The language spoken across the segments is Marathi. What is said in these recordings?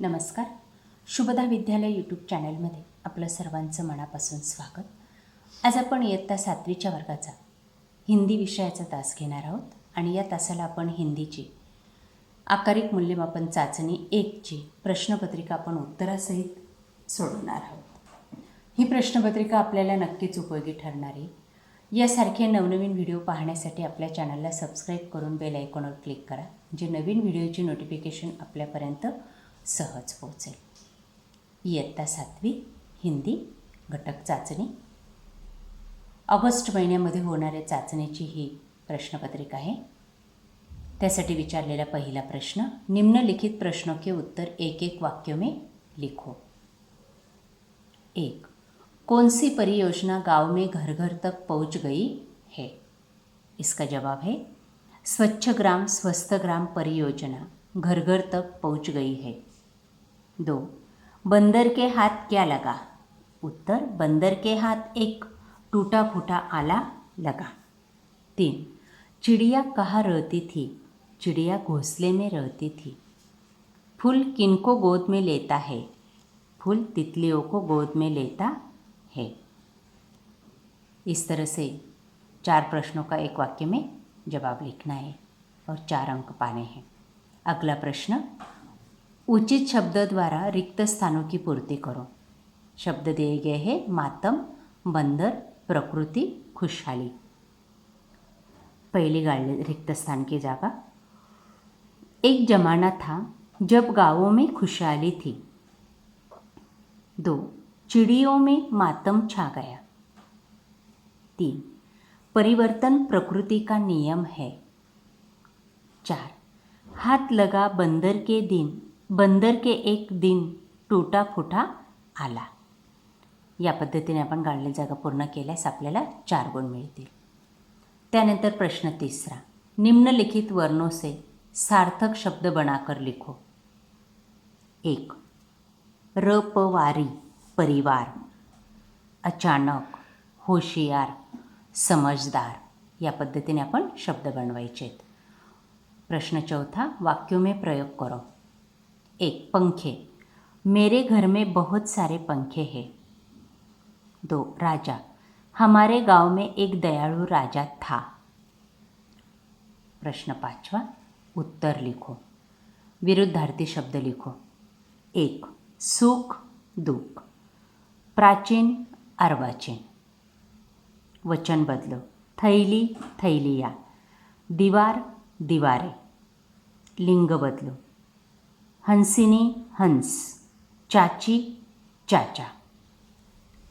नमस्कार. शुभदा विद्यालय यूट्यूब चॅनलमध्ये आपलं सर्वांचं मनापासून स्वागत. आज आपण इयत्ता 7वीच्या वर्गाचा हिंदी विषयाचा तास घेणार आहोत आणि या तासाला आपण हिंदीची आकारिक मूल्यमापन चाचणी 1ची प्रश्नपत्रिका आपण उत्तरासहित सोडवणार आहोत. ही प्रश्नपत्रिका आपल्याला नक्कीच उपयोगी ठरणार आहे. यासारखे नवनवीन व्हिडिओ पाहण्यासाठी आपल्या चॅनलला सबस्क्राईब करून बेल आयकॉनवर क्लिक करा, जे नवीन व्हिडिओची नोटिफिकेशन आपल्यापर्यंत सहज पोहोचेल. इयत्ता 7वी हिंदी घटक चाचणी ऑगस्ट महिन्यामध्ये होणाऱ्या चाचणीची ही प्रश्नपत्रिका आहे. त्यासाठी विचारलेला पहिला प्रश्न, निम्नलिखित प्रश्नों के उत्तर एक एक वाक्यों में लिखो. 1. कौन सी परियोजना गांव में घर घर तक पहुंच गई है? इसका जवाब है स्वच्छ ग्राम स्वस्थ ग्राम परियोजना घर घर तक पहुंच गई है. 2. बंदर के हाथ क्या लगा? उत्तर, बंदर के हाथ एक टूटा फूटा आला लगा. 3. चिड़िया कहाँ रहती थी? चिड़िया घोंसले में रहती थी. फूल किनको गोद में लेता है? फूल तितलियों को गोद में लेता है. इस तरह से 4 प्रश्नों का एक वाक्य में जवाब लिखना है और 4 अंक पाने हैं. अगला प्रश्न, उचित शब्द द्वारा रिक्त स्थानों की पूर्ति करो. शब्द दिए गए हैं मातम, बंदर, प्रकृति, खुशहाली. पहली रिक्त स्थान की जगह, एक जमाना था जब गांवों में खुशहाली थी. 2. चिड़ियों में मातम छा गया. 3. परिवर्तन प्रकृति का नियम है. 4. हाथ लगा बंदर के एक दिन टूटा फुटा आला. या पद्धतीने आपण गाळलेली जागा पूर्ण केल्यास आपल्याला 4 गुण मिळतील. त्यानंतर प्रश्न 3, निम्नलिखित वर्णों से सार्थक शब्द बनाकर लिखो. 1. रपवारी परिवार, अचानक, होशियार, समझदार. या पद्धतीने आपण शब्द बनवायचे आहेत. प्रश्न 4, वाक्यों में प्रयोग करो. 1. पंखे, मेरे घर में बहुत सारे पंखे हैं. 2. राजा, हमारे गांव में एक दयालु राजा था. प्रश्न 5, उत्तर लिखो. विरुद्धार्थी शब्द लिखो. 1. सुख दुख, प्राचीन अर्वाचीन. वचन बदलो. थैली थैलिया, दीवार दीवारें. लिंग बदलो. हंसिनी हंस, चाची चाचा.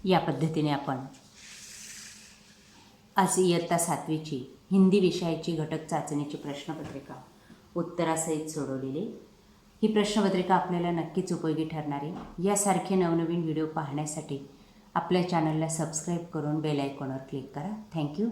या पद्धतीने आपण आज इयत्ता 7वीची हिंदी विषयाची घटक चाचणीची प्रश्नपत्रिका उत्तरासहित सोडवलेली. ही प्रश्नपत्रिका आपल्याला नक्कीच उपयोगी ठरणार आहे. यासारखे नवनवीन व्हिडिओ पाहण्यासाठी आपल्या चॅनलला सबस्क्राईब करून बेल आयकॉनवर क्लिक करा. थँक्यू.